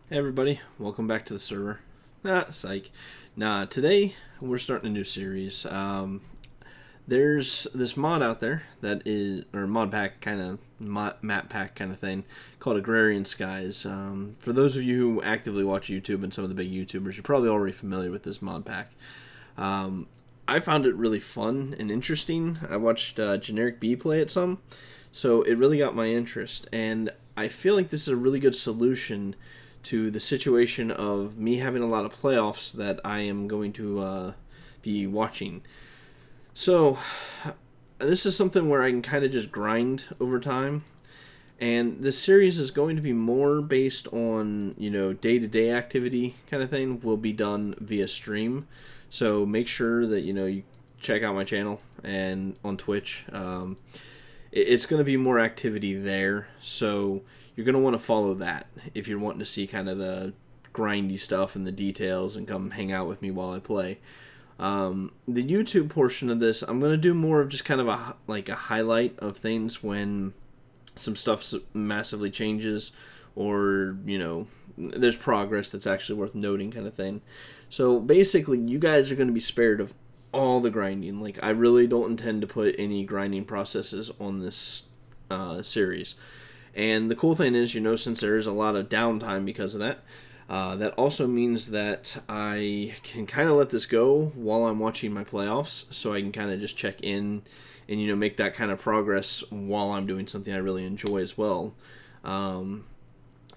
Hey everybody, welcome back to the server. Psych. Today we're starting a new series. There's this mod out there that is, or mod pack kind of, map pack kind of thing, called Agrarian Skies. For those of you who actively watch YouTube and some of the big YouTubers, you're probably already familiar with this mod pack. I found it really fun and interesting. I watched Generic B play it some, so it really got my interest, and I feel like this is a really good solution to the situation of me having a lot of playoffs that I am going to be watching. So this is something where I can kind of just grind over time, and this series is going to be more based on, you know, day-to-day activity kind of thing. Will be done via stream, so make sure that, you know, you check out my channel and on Twitch. It's going to be more activity there, so you're going to want to follow that if you're wanting to see kind of the grindy stuff and the details and come hang out with me while I play. The YouTube portion of this, I'm going to do more of just kind of a highlight of things when some stuff massively changes, or, you know, there's progress that's actually worth noting kind of thing. So basically, you guys are going to be spared of all the grinding. Like, I really don't intend to put any grinding processes on this series. And the cool thing is, you know, since there is a lot of downtime because of that, that also means that I can kind of let this go while I'm watching my playoffs, so I can kind of just check in and, you know, make that kind of progress while I'm doing something I really enjoy as well. And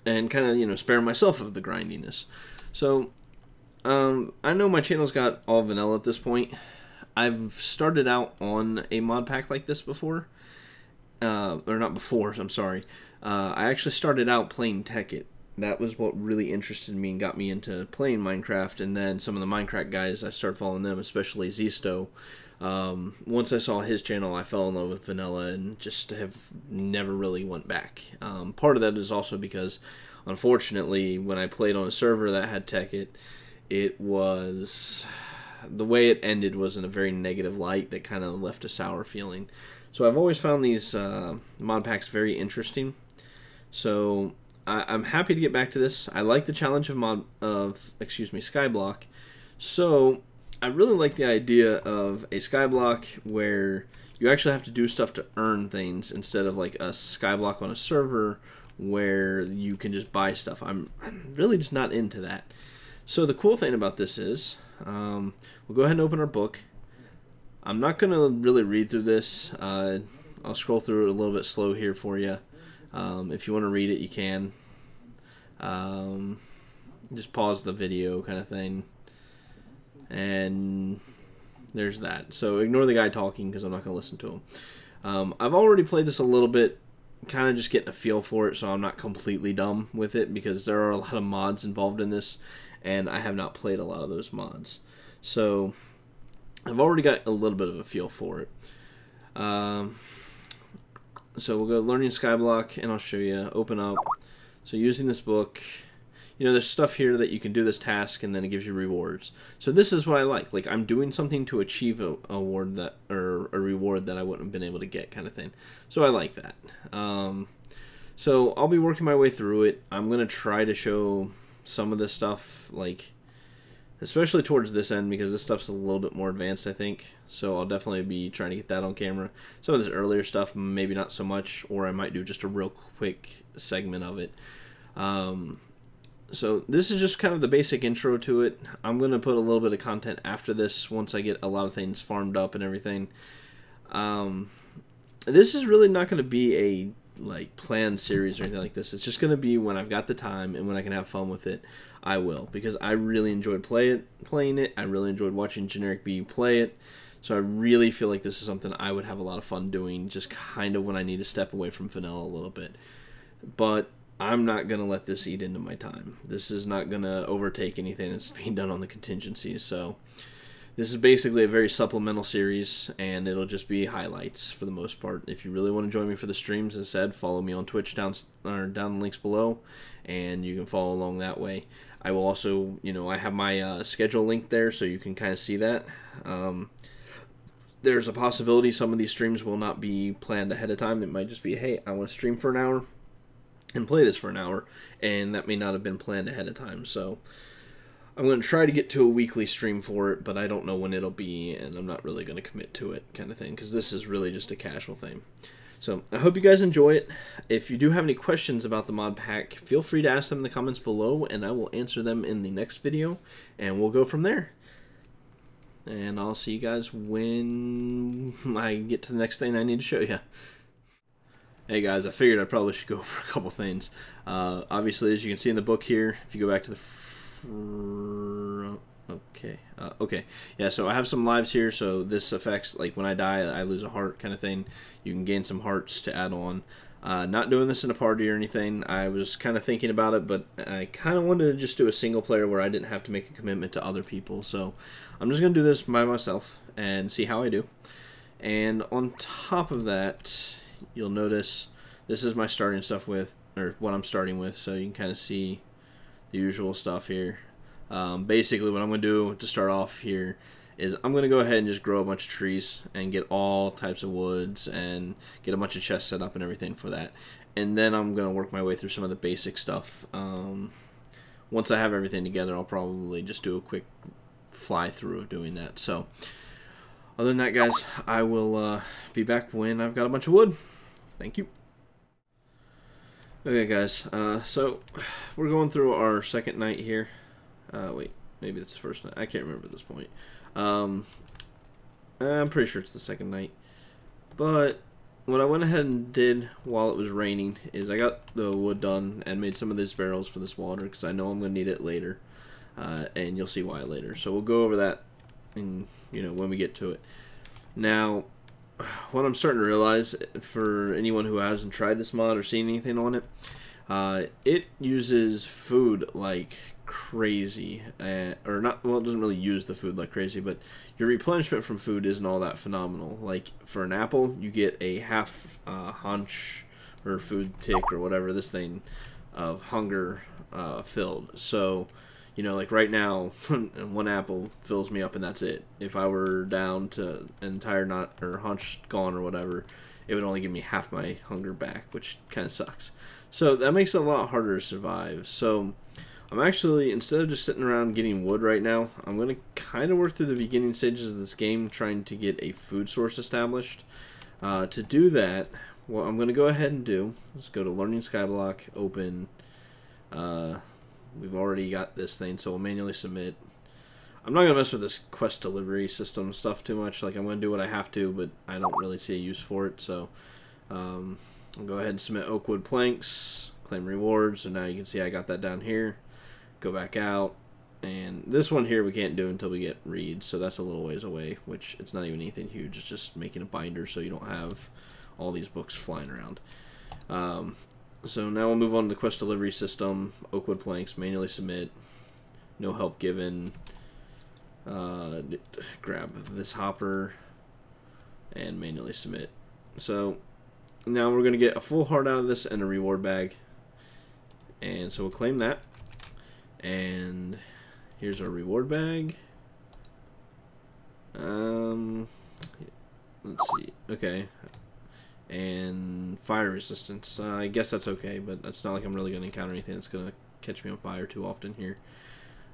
kind of, you know, spare myself of the grindiness. So, I know my channel's got all vanilla at this point. I've started out on a mod pack like this before. Or not before, I'm sorry. I actually started out playing Tekkit. That was what really interested me and got me into playing Minecraft, and then some of the Minecraft guys, I started following them, especially Zisto. Once I saw his channel, I fell in love with vanilla and just have never really went back. Part of that is also because, unfortunately, when I played on a server that had Tekkit, it was... the way it ended was in a very negative light that kind of left a sour feeling. So I've always found these mod packs very interesting. So I'm happy to get back to this. I like the challenge of Skyblock. So I really like the idea of a Skyblock where you actually have to do stuff to earn things instead of like a Skyblock on a server where you can just buy stuff. I'm really just not into that. So the cool thing about this is, we'll go ahead and open our book. I'm not going to really read through this. I'll scroll through it a little bit slow here for you. If you want to read it, you can. Just pause the video kind of thing. And there's that. So ignore the guy talking because I'm not going to listen to him. I've already played this a little bit, kind of just getting a feel for it, so I'm not completely dumb with it because there are a lot of mods involved in this, and I have not played a lot of those mods. So I've already got a little bit of a feel for it. So we'll go Learning Skyblock, and I'll show you. Open up. So using this book, you know, there's stuff here that you can do this task, and then it gives you rewards. So this is what I like. Like, I'm doing something to achieve a award that, or a reward that I wouldn't have been able to get, kind of thing. So I like that. So I'll be working my way through it. I'm gonna try to show some of this stuff, like, especially towards this end, because this stuff's a little bit more advanced, I think. So I'll definitely be trying to get that on camera. Some of this earlier stuff, maybe not so much, or I might do just a real quick segment of it. So this is just kind of the basic intro to it. I'm going to put a little bit of content after this once I get a lot of things farmed up and everything. This is really not going to be a planned series or anything like this. It's just going to be when I've got the time and when I can have fun with it, I will, because I really enjoyed playing it. I really enjoyed watching Generic B play it. So I really feel like this is something I would have a lot of fun doing, just kind of when I need to step away from vanilla a little bit. But I'm not going to let this eat into my time. This is not going to overtake anything that's being done on the contingencies. So this is basically a very supplemental series, and it'll just be highlights for the most part. If you really want to join me for the streams, as said, follow me on Twitch down the links below, and you can follow along that way. I will also, you know, I have my schedule linked there, so you can kind of see that. There's a possibility some of these streams will not be planned ahead of time. It might just be, hey, I want to stream for an hour. and play this for an hour, and that may not have been planned ahead of time. So I'm going to try to get to a weekly stream for it, but I don't know when it'll be, and I'm not really going to commit to it kind of thing, because this is really just a casual thing. So I hope you guys enjoy it. If you do have any questions about the mod pack, feel free to ask them in the comments below, and I will answer them in the next video, and we'll go from there. And I'll see you guys when I get to the next thing I need to show you. Hey guys, I figured I probably should go over a couple things. Obviously, as you can see in the book here, if you go back to the okay, yeah, so I have some lives here, so this affects, like, when I die, I lose a heart kind of thing. You can gain some hearts to add on. Not doing this in a party or anything. I was kind of thinking about it, but I kind of wanted to just do a single player where I didn't have to make a commitment to other people. So I'm just going to do this by myself and see how I do. And on top of that, you'll notice this is my starting stuff with, or what I'm starting with, so you can kind of see the usual stuff here. Basically what I'm going to do to start off here is I'm going to go ahead and just grow a bunch of trees and get all types of woods and get a bunch of chests set up and everything for that. And then I'm going to work my way through some of the basic stuff. Once I have everything together, I'll probably just do a quick fly through of doing that. So other than that, guys, I will be back when I've got a bunch of wood. Thank you. Okay, guys, so we're going through our second night here. Wait, maybe it's the first night. I can't remember at this point. I'm pretty sure it's the second night. But what I went ahead and did while it was raining is I got the wood done and made some of these barrels for this water, because I know I'm going to need it later. And you'll see why later. So we'll go over that in, when we get to it. Now, what I'm starting to realize, for anyone who hasn't tried this mod or seen anything on it, it uses food like crazy, or not. Well, it doesn't really use the food like crazy, but your replenishment from food isn't all that phenomenal. Like for an apple, you get a half hunch or food tick or whatever this thing of hunger filled. So, like right now, one apple fills me up and that's it. If I were down to an entire nut or hunch gone or whatever, it would only give me half my hunger back, which kind of sucks. So that makes it a lot harder to survive. So I'm actually, instead of just sitting around getting wood right now, I'm going to kind of work through the beginning stages of this game trying to get a food source established. To do that, what I'm going to go ahead and do is go to Learning Skyblock, open, we've already got this thing, so we'll manually submit. I'm not going to mess with this quest delivery system stuff too much. Like, I'm going to do what I have to, but I don't really see a use for it. So I'll go ahead and submit oak wood planks, claim rewards, and now you can see I got that down here. Go back out, and this one here we can't do until we get reeds, so that's a little ways away, which it's not even anything huge. It's just making a binder so you don't have all these books flying around. So now we'll move on to the quest delivery system. Oakwood planks, manually submit, no help given. Grab this hopper and manually submit. So now we're going to get a full heart out of this and a reward bag, and so we'll claim that. And here's our reward bag. Let's see. Okay. And fire resistance. I guess that's okay, but it's not like I'm really going to encounter anything that's going to catch me on fire too often here.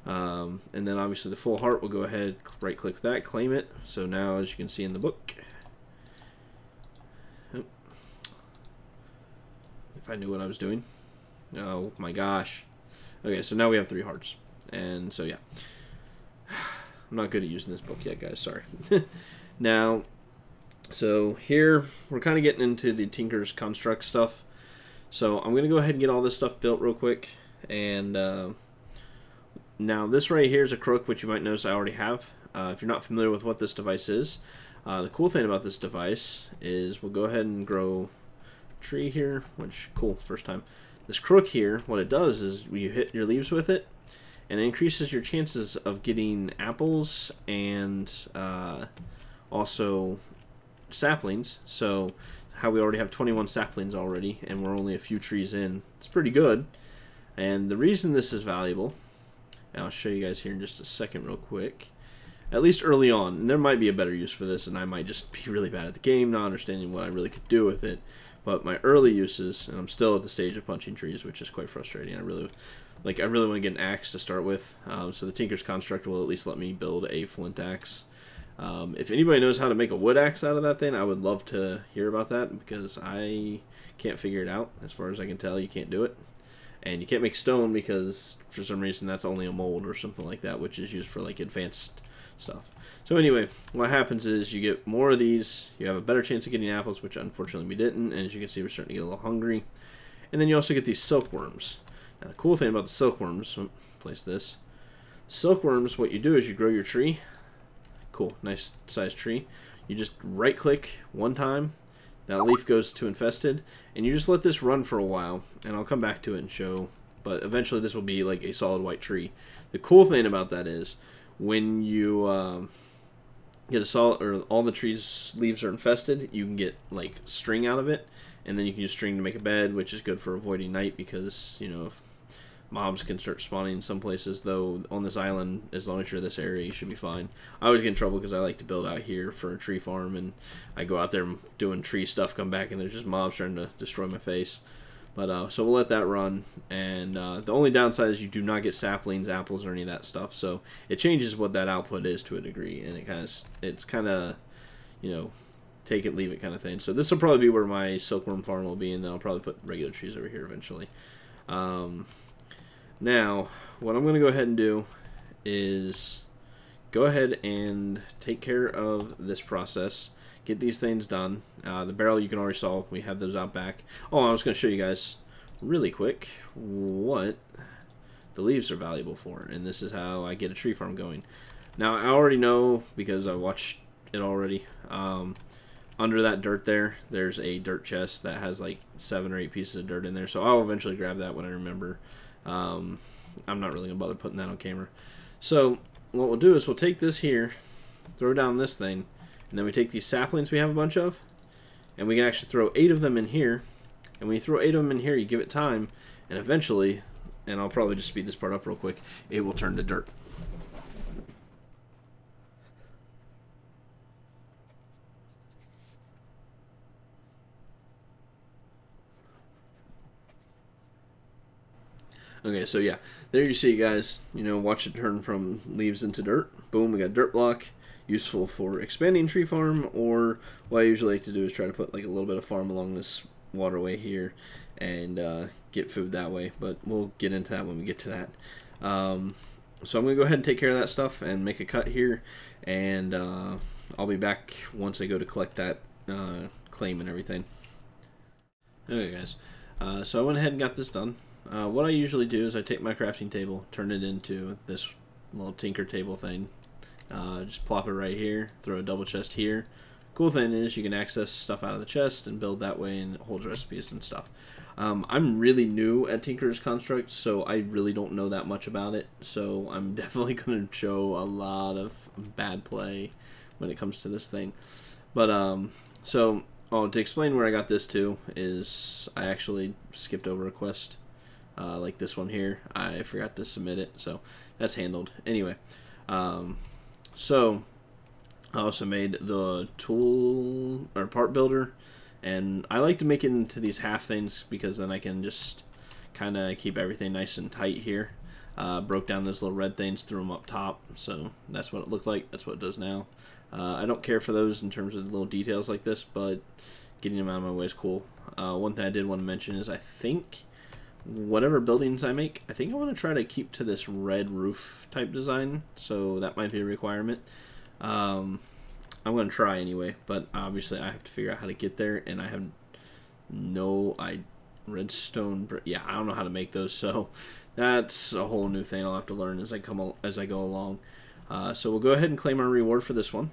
And then obviously the full heart, we'll go ahead, right click that, claim it. So now, as you can see in the book, if I knew what I was doing. Oh my gosh. Okay, so now we have 3 hearts. And so yeah. I'm not good at using this book yet, guys, sorry. Now, so here we're kind of getting into the Tinker's Construct stuff. So I'm going to go ahead and get all this stuff built real quick. And now this right here is a crook, which you might notice I already have. If you're not familiar with what this device is, the cool thing about this device is we'll go ahead and grow a tree here, which, cool, first time. This crook here, what it does is you hit your leaves with it, and it increases your chances of getting apples and also saplings. So how we already have 21 saplings already, and we're only a few trees in. It's pretty good. And the reason this is valuable, and I'll show you guys here in just a second real quick, at least early on. And there might be a better use for this, and I might just be really bad at the game, not understanding what I really could do with it. But my early uses, and I'm still at the stage of punching trees, which is quite frustrating. I really want to get an axe to start with. So the Tinker's Construct will at least let me build a flint axe. If anybody knows how to make a wood axe out of that thing, I would love to hear about that, because I can't figure it out. As far as I can tell, you can't do it. And you can't make stone because for some reason that's only a mold or something like that, which is used for like advanced stuff. So anyway, what happens is you get more of these, you have a better chance of getting apples, which unfortunately we didn't, and as you can see we're starting to get a little hungry. And then you also get these silkworms. Now the cool thing about the silkworms, place this. Silkworms, what you do is you grow your tree. Cool, nice sized tree. You just right click one time, that leaf goes to infested, and you just let this run for a while, and I'll come back to it and show, but eventually this will be like a solid white tree. The cool thing about that is when you get a solid, or all the trees leaves are infested, you can get like string out of it, and then you can use string to make a bed, which is good for avoiding night, because you know, if mobs can start spawning in some places, though on this island, as long as you're in this area, you should be fine. I always get in trouble because I like to build out here for a tree farm, and I go out there doing tree stuff, come back, and there's just mobs trying to destroy my face. But so we'll let that run, and the only downside is you do not get saplings, apples, or any of that stuff, so it changes what that output is to a degree, and it's kind of, you know, take it, leave it kind of thing. So this will probably be where my silkworm farm will be, and then I'll probably put regular trees over here eventually. Now, what I'm going to go ahead and do is go ahead and take care of this process, get these things done. The barrel you can already solve. We have those out back. Oh, I was going to show you guys really quick what the leaves are valuable for, and this is how I get a tree farm going. Now, I already know because I watched it already. Under that dirt there's a dirt chest that has like 7 or 8 pieces of dirt in there, so I'll eventually grab that when I remember. I'm not really going to bother putting that on camera. So what we'll do is we'll take this here, throw down this thing, and then we take these saplings we have a bunch of, and we can actually throw 8 of them in here. And when you throw 8 of them in here, you give it time, and eventually, and I'll probably just speed this part up real quick, it will turn to dirt. Okay, so yeah, there you see, guys, you know, watch it turn from leaves into dirt. Boom, we got dirt block, useful for expanding tree farm, or what I usually like to do is try to put like a little bit of farm along this waterway here and get food that way, but we'll get into that when we get to that. So I'm going to go ahead and take care of that stuff and make a cut here, and I'll be back once I go to collect that claim and everything. Okay, guys, so I went ahead and got this done. What I usually do is I take my crafting table, turn it into this little tinker table thing. Just plop it right here, throw a double chest here. Cool thing is you can access stuff out of the chest and build that way, and it holds recipes and stuff. I'm really new at Tinker's Construct, so I really don't know that much about it. So I'm definitely going to show a lot of bad play when it comes to this thing. But to explain where I got this to is I actually skipped over a quest. Like this one here, I forgot to submit it, so that's handled. Anyway, so I also made the tool or part builder, and I like to make it into these half things because then I can just kind of keep everything nice and tight here. Broke down those little red things, threw them up top, so that's what it looked like. That's what it does now. I don't care for those in terms of little details like this, but getting them out of my way is cool. One thing I did want to mention is I think whatever buildings I make, I think I want to try to keep to this red roof type design, so that might be a requirement. I'm going to try anyway, but obviously I have to figure out how to get there, and I have redstone, yeah, I don't know how to make those, so that's a whole new thing I'll have to learn as I go along. So we'll go ahead and claim our reward for this one.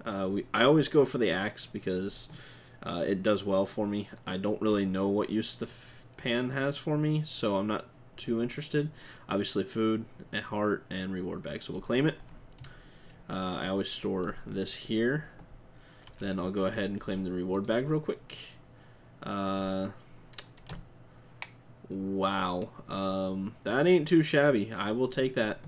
I always go for the axe because it does well for me. I don't really know what use the pan has for me, so I'm not too interested. Obviously food, a heart, and reward bag, so we'll claim it. I always store this here, then I'll go ahead and claim the reward bag real quick. Wow, that ain't too shabby. I will take that.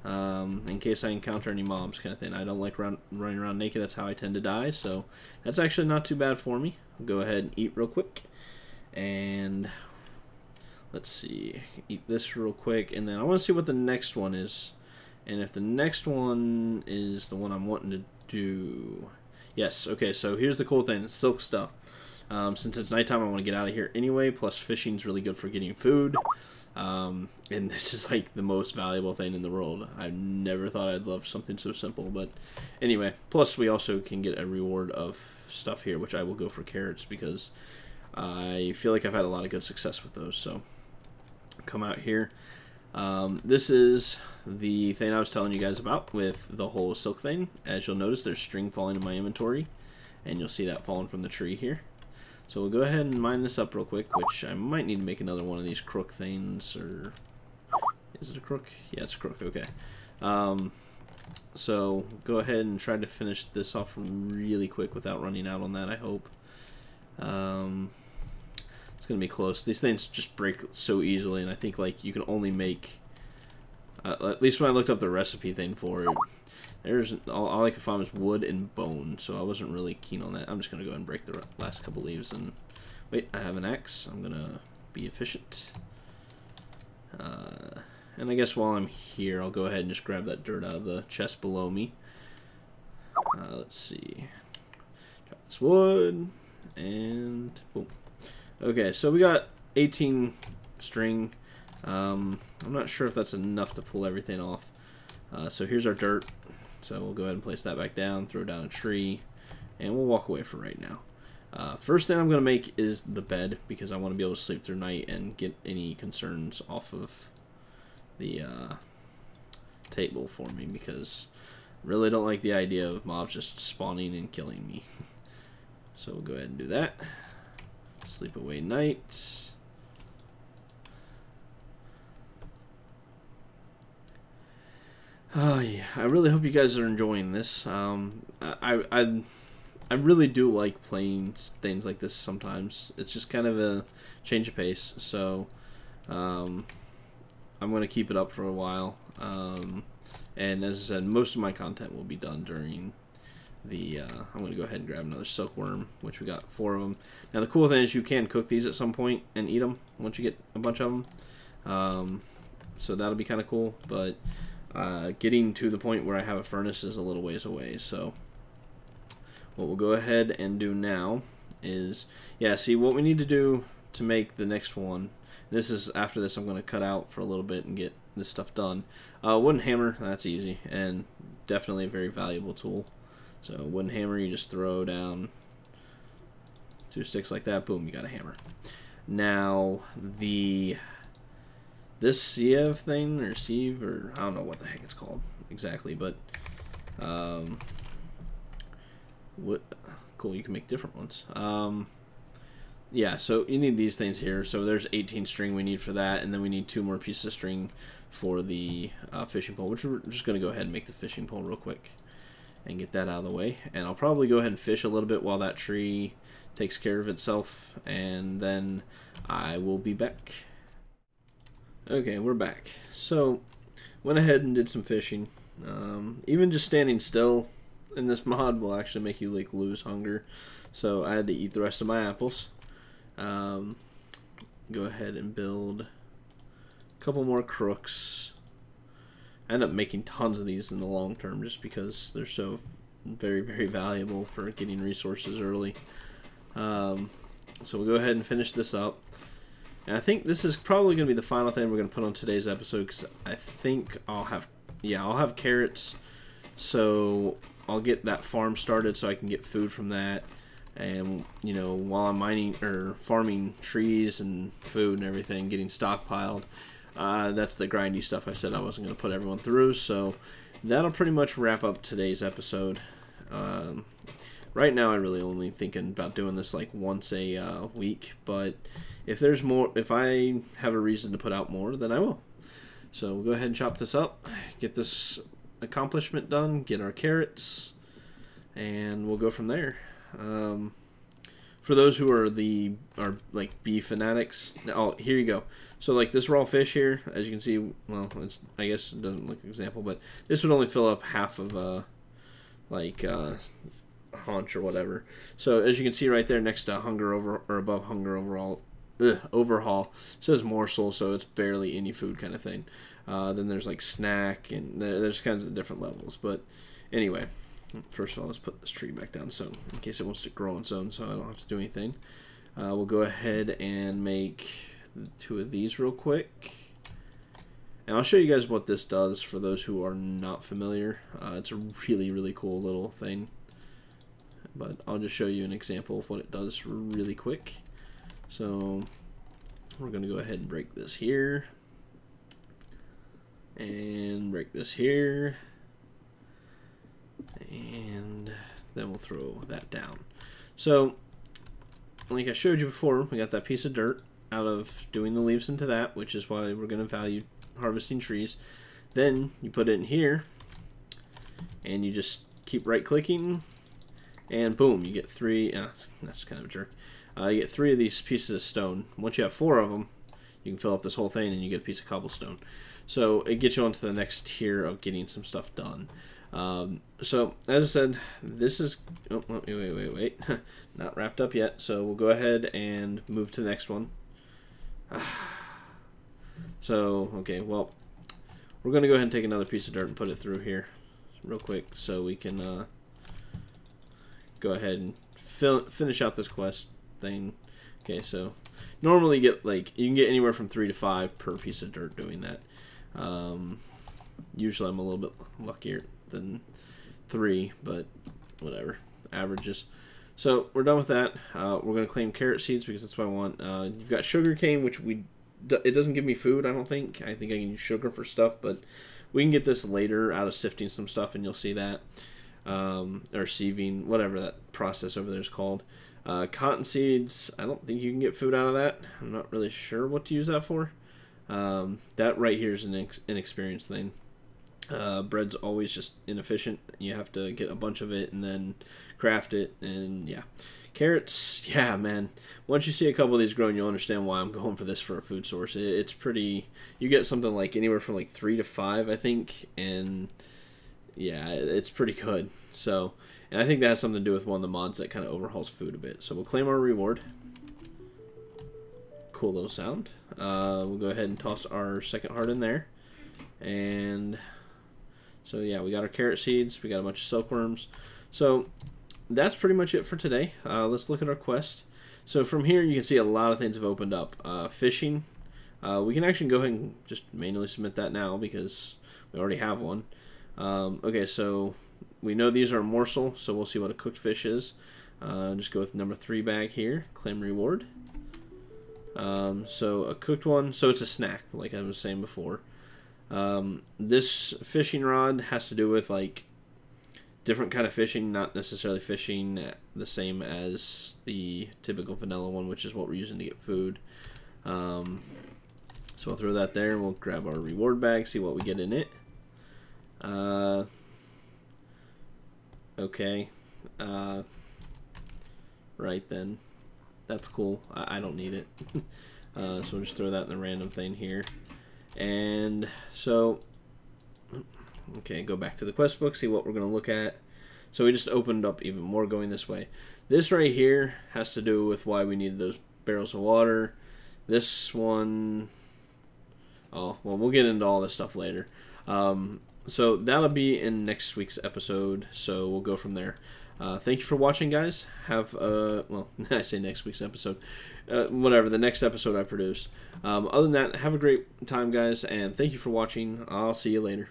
in case I encounter any mobs, kind of thing. I don't like running around naked. That's how I tend to die. So that's actually not too bad for me. I'll go ahead and eat real quick, and let's see, eat this real quick, and then I want to see what the next one is, and if the next one is the one I'm wanting to do. Yes. Okay. So here's the cool thing: silk stuff. Since it's nighttime, I want to get out of here anyway. Plus, fishing's really good for getting food. And this is like the most valuable thing in the world. I never thought I'd love something so simple, but anyway. Plus, we also can get a reward of stuff here, which I will go for carrots because I feel like I've had a lot of good success with those. So, come out here. This is the thing I was telling you guys about with the whole silk thing. As you'll notice, there's string falling in my inventory, and you'll see that falling from the tree here. So we'll go ahead and mine this up real quick, which I might need to make another one of these crook things, or is it a crook? Yeah, it's a crook, okay. So go ahead and try to finish this off really quick without running out on that, I hope. It's going to be close. These things just break so easily, and I think like you can only make, at least when I looked up the recipe thing for it, there's all I could find was wood and bone, so I wasn't really keen on that. I'm just going to go ahead and break the last couple leaves. And wait, I have an axe. I'm going to be efficient. And I guess while I'm here, I'll go ahead and just grab that dirt out of the chest below me. Let's see. Drop this wood, and boom. Okay, so we got 18 string. I'm not sure if that's enough to pull everything off. So here's our dirt. So we'll go ahead and place that back down, throw down a tree, and we'll walk away for right now. First thing I'm going to make is the bed, because I want to be able to sleep through night and get any concerns off of the table for me, because I really don't like the idea of mobs just spawning and killing me. So we'll go ahead and do that. Sleep away night. Oh yeah, I really hope you guys are enjoying this. I really do like playing things like this sometimes. It's just kind of a change of pace. So I'm going to keep it up for a while. And as I said, most of my content will be done during the... I'm going to go ahead and grab another silkworm, which we got 4 of them. Now the cool thing is you can cook these at some point and eat them once you get a bunch of them. So that'll be kind of cool, but... getting to the point where I have a furnace is a little ways away, so what we'll go ahead and do now is, yeah, see what we need to do to make the next one. This is, after this I'm going to cut out for a little bit and get this stuff done. Wooden hammer, that's easy, and definitely a very valuable tool. So wooden hammer, you just throw down 2 sticks like that, boom, you got a hammer. Now this sieve thing, or sieve, or I don't know what the heck it's called exactly, but what cool, you can make different ones. Yeah, so you need these things here. So there's 18 string we need for that, and then we need 2 more pieces of string for the fishing pole, which we're just going to go ahead and make the fishing pole real quick and get that out of the way. And I'll probably go ahead and fish a little bit while that tree takes care of itself, and then I will be back. Okay, we're back. So, went ahead and did some fishing. Even just standing still in this mod will actually make you like lose hunger. So I had to eat the rest of my apples. Go ahead and build a couple more crooks. I end up making tons of these in the long term just because they're so very, very valuable for getting resources early. So we'll go ahead and finish this up. And I think this is probably going to be the final thing we're going to put on today's episode, because I think I'll have carrots, so I'll get that farm started so I can get food from that. And, you know, while I'm mining or farming trees and food and everything, getting stockpiled, that's the grindy stuff I said I wasn't going to put everyone through. So that'll pretty much wrap up today's episode. Right now, I'm really only thinking about doing this like once a week, but if there's more, if I have a reason to put out more, then I will. So we'll go ahead and chop this up, get this accomplishment done, get our carrots, and we'll go from there. for those who are like bee fanatics. Oh, here you go. So like this raw fish here, as you can see, well, it's, I guess it doesn't look example, but this would only fill up half of haunch or whatever. So as you can see right there next to hunger over or above hunger overhaul, it says morsel, so it's barely any food kind of thing. Then there's like snack, and there's kinds of different levels. But anyway, first of all, let's put this tree back down so in case it wants to grow on its own, so I don't have to do anything. We'll go ahead and make 2 of these real quick. And I'll show you guys what this does for those who are not familiar. It's a really, really cool little thing. But I'll just show you an example of what it does really quick. So we're going to go ahead and break this here. And break this here. And then we'll throw that down. So, like I showed you before, we got that piece of dirt out of doing the leaves into that, which is why we're going to value harvesting trees. Then you put it in here, and you just keep right-clicking, and boom, you get 3. That's kind of a jerk. You get 3 of these pieces of stone. Once you have 4 of them, you can fill up this whole thing, and you get a piece of cobblestone. So it gets you onto the next tier of getting some stuff done. So as I said, this is wait not wrapped up yet, so we'll go ahead and move to the next one. So okay, well, we're gonna go ahead and take another piece of dirt and put it through here real quick so we can go ahead and finish out this quest thing. Okay, so normally you can get anywhere from 3 to 5 per piece of dirt doing that. Usually I'm a little bit luckier than 3, but whatever, averages. So we're done with that. We're going to claim carrot seeds because that's what I want. You've got sugar cane, which it doesn't give me food, I don't think. I think I can use sugar for stuff, but we can get this later out of sifting some stuff, and you'll see that. Or sieving, whatever that process over there is called. Cotton seeds, I don't think you can get food out of that. I'm not really sure what to use that for. That right here is an inexperienced thing. Bread's always just inefficient. You have to get a bunch of it and then craft it, and yeah. Carrots, yeah, man. Once you see a couple of these growing, you'll understand why I'm going for this for a food source. It's pretty, you get something like anywhere from like 3 to 5, I think, and yeah, it's pretty good. So, and I think that has something to do with one of the mods that kind of overhauls food a bit. So we'll claim our reward. Cool little sound. We'll go ahead and toss our second heart in there. And so yeah, we got our carrot seeds, we got a bunch of silkworms. So that's pretty much it for today. Let's look at our quest. So from here you can see a lot of things have opened up. Fishing, we can actually go ahead and just manually submit that now because we already have one. Okay, so we know these are a morsel, so we'll see what a cooked fish is. Just go with number 3 bag here, claim reward. So a cooked one, so it's a snack, like I was saying before. This fishing rod has to do with like different kind of fishing, not necessarily fishing the same as the typical vanilla one, which is what we're using to get food. So we'll throw that there, and we'll grab our reward bag, see what we get in it. Okay. Right then. That's cool. I don't need it. So we'll just throw that in the random thing here. And so, okay, go back to the quest book, see what we're going to look at. So we just opened up even more going this way. This right here has to do with why we needed those barrels of water. This one, oh, well, we'll get into all this stuff later. So that'll be in next week's episode, so we'll go from there. Thank you for watching, guys. Have, well, I say next week's episode. Whatever, the next episode I produce. Other than that, have a great time, guys, and thank you for watching. I'll see you later.